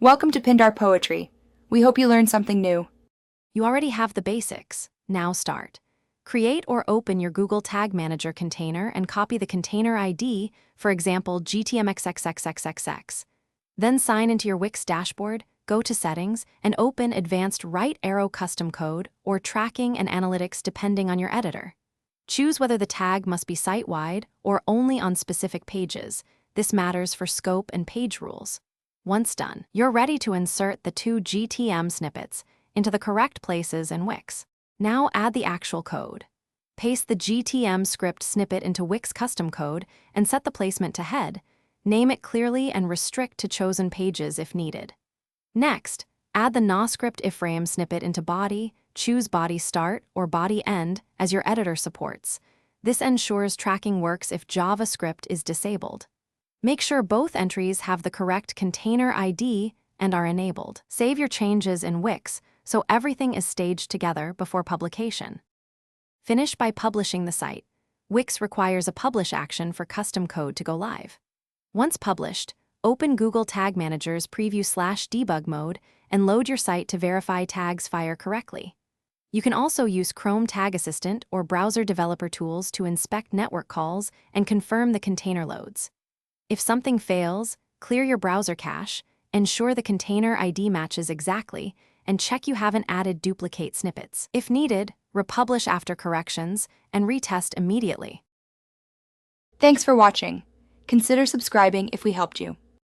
Welcome to Pindar Poetry. We hope you learned something new. You already have the basics. Now start. Create or open your Google Tag Manager container and copy the container ID, for example, GTMXXXXXX. Then sign into your Wix dashboard, go to Settings, and open Advanced Right Arrow Custom Code or Tracking and Analytics depending on your editor. Choose whether the tag must be site-wide or only on specific pages. This matters for scope and page rules. Once done, you're ready to insert the two GTM snippets into the correct places in Wix. Now add the actual code. Paste the GTM script snippet into Wix custom code and set the placement to head. Name it clearly and restrict to chosen pages if needed. Next, add the NaScript iframe snippet into body, choose body start or body end as your editor supports. This ensures tracking works if JavaScript is disabled. Make sure both entries have the correct container ID and are enabled. Save your changes in Wix so everything is staged together before publication. Finish by publishing the site. Wix requires a publish action for custom code to go live. Once published, open Google Tag Manager's preview/debug mode and load your site to verify tags fire correctly. You can also use Chrome Tag Assistant or browser developer tools to inspect network calls and confirm the container loads. If something fails, clear your browser cache, ensure the container ID matches exactly, and check you haven't added duplicate snippets. If needed, republish after corrections and retest immediately. Thanks for watching. Consider subscribing if we helped you.